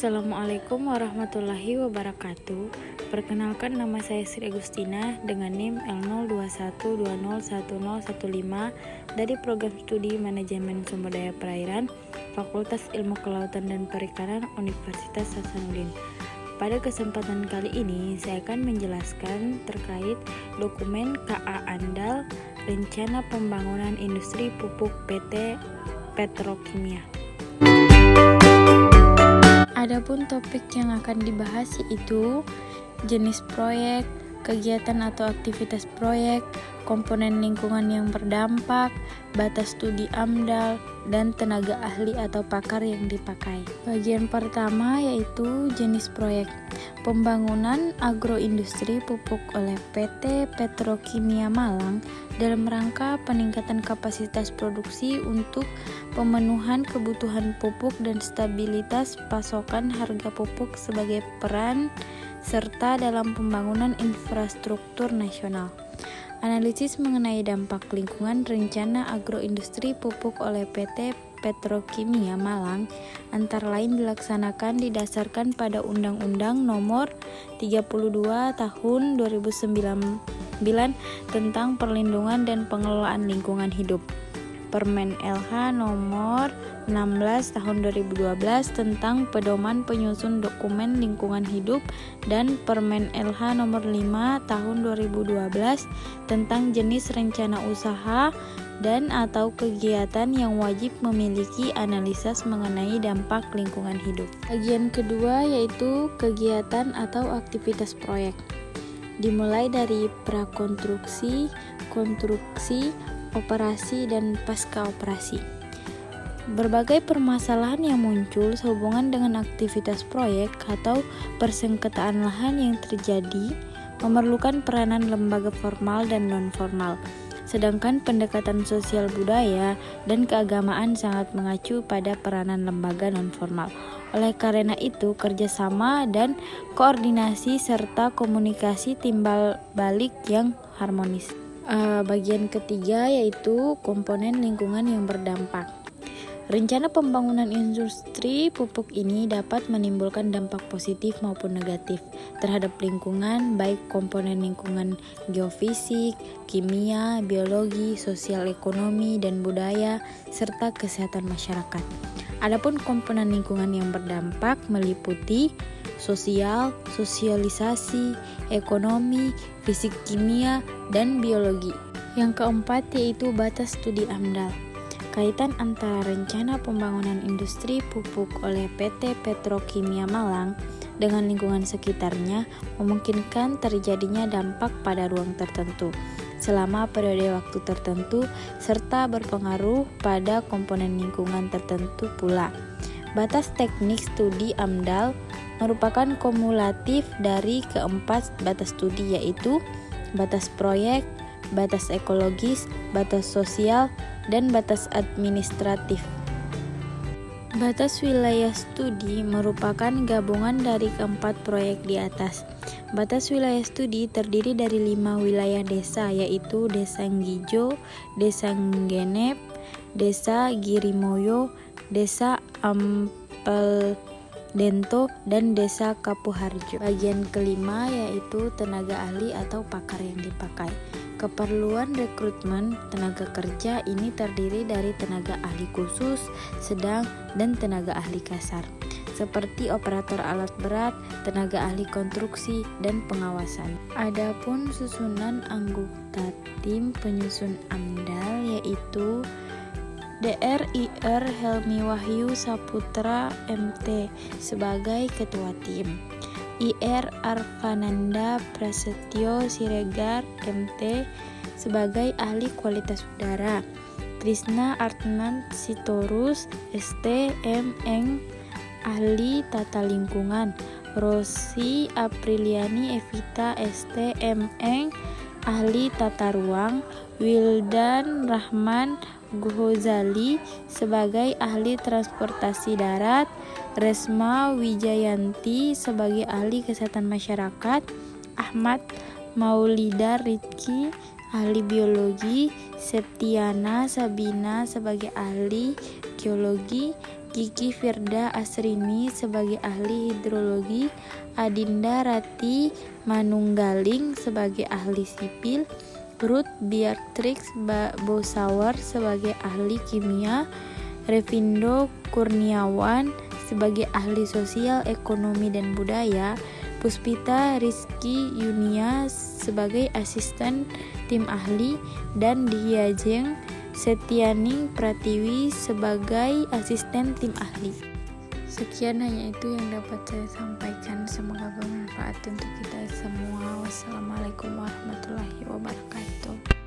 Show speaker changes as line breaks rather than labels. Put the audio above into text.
Assalamualaikum warahmatullahi wabarakatuh. Perkenalkan, nama saya Sri Agustina dengan NIM L0212010115 dari Program Studi Manajemen Sumber Daya Perairan Fakultas Ilmu Kelautan dan Perikanan Universitas Hasanuddin. Pada kesempatan kali ini saya akan menjelaskan terkait dokumen KA Andal Rencana Pembangunan Industri Pupuk PT Petrokimia. Adapun topik yang akan dibahas yaitu jenis proyek, kegiatan atau aktivitas proyek, komponen lingkungan yang berdampak, batas studi AMDAL, dan tenaga ahli atau pakar yang dipakai. Bagian pertama yaitu jenis proyek. Pembangunan agroindustri pupuk oleh PT Petrokimia Malang dalam rangka peningkatan kapasitas produksi untuk pemenuhan kebutuhan pupuk dan stabilitas pasokan harga pupuk sebagai peran serta dalam pembangunan infrastruktur nasional. Analisis mengenai dampak lingkungan rencana agroindustri pupuk oleh PT Petrokimia Malang antara lain dilaksanakan didasarkan pada Undang-Undang Nomor 32 Tahun 2009 tentang Perlindungan dan Pengelolaan Lingkungan Hidup, Permen LH Nomor 16 Tahun 2012 tentang Pedoman Penyusun Dokumen Lingkungan Hidup, dan Permen LH Nomor 5 Tahun 2012 tentang jenis rencana usaha dan atau kegiatan yang wajib memiliki analisis mengenai dampak lingkungan hidup. Bagian kedua yaitu kegiatan atau aktivitas proyek. Dimulai dari prakonstruksi, konstruksi, operasi, dan pasca operasi. Berbagai permasalahan yang muncul sehubungan dengan aktivitas proyek atau persengketaan lahan yang terjadi memerlukan peranan lembaga formal dan non-formal. Sedangkan pendekatan sosial budaya dan keagamaan sangat mengacu pada peranan lembaga non-formal. Oleh karena itu, kerjasama dan koordinasi serta komunikasi timbal balik yang harmonis. Bagian ketiga yaitu komponen lingkungan yang berdampak. Rencana pembangunan industri pupuk ini dapat menimbulkan dampak positif maupun negatif terhadap lingkungan, baik komponen lingkungan geofisik, kimia, biologi, sosial ekonomi, dan budaya, serta kesehatan masyarakat. Adapun komponen lingkungan yang berdampak meliputi sosial, sosialisasi, ekonomi, fisik kimia, dan biologi. Yang keempat yaitu batas studi AMDAL. Kaitan antara rencana pembangunan industri pupuk oleh PT Petrokimia Malang dengan lingkungan sekitarnya memungkinkan terjadinya dampak pada ruang tertentu selama periode waktu tertentu serta berpengaruh pada komponen lingkungan tertentu pula. Batas teknik studi AMDAL merupakan kumulatif dari keempat batas studi yaitu batas proyek, batas ekologis, batas sosial, dan batas administratif. Batas wilayah studi merupakan gabungan dari keempat proyek di atas. Batas wilayah studi terdiri dari 5 wilayah desa yaitu Desa Ngijo, Desa Ngenep, Desa Girimoyo, Desa Ampel Dento, dan Desa Kapuharjo. Bagian kelima yaitu tenaga ahli atau pakar yang dipakai. Keperluan rekrutmen tenaga kerja ini terdiri dari tenaga ahli khusus, sedang, dan tenaga ahli kasar, seperti operator alat berat, tenaga ahli konstruksi, dan pengawasan. Adapun susunan anggota tim penyusun AMDAL yaitu Dr. Helmi Wahyu Saputra MT sebagai ketua tim, Ir Arfananda Prasetyo Siregar MT sebagai ahli kualitas udara, Krishna Artnan Sitorus ST MN ahli tata lingkungan, Rosi Apriliani Evita ST MN ahli tata ruang, Wildan Rahman Ghazali sebagai ahli transportasi darat, Resma Wijayanti sebagai ahli kesehatan masyarakat, Ahmad Maulida Rizki ahli biologi, Septiana Sabina sebagai ahli geologi, Kiki Firda Asrini sebagai ahli hidrologi, Adinda Rati Manunggaling sebagai ahli sipil, Ruth Beatrix Bosawar sebagai ahli kimia, Revindo Kurniawan sebagai ahli sosial, ekonomi dan budaya, Puspita Rizky Yunia sebagai asisten tim ahli, dan Diajeng Setianing Pratiwi sebagai asisten tim ahli. Sekian hanya itu yang dapat saya sampaikan. Semoga bermanfaat untuk kita semua. Wassalamualaikum warahmatullahi wabarakatuh.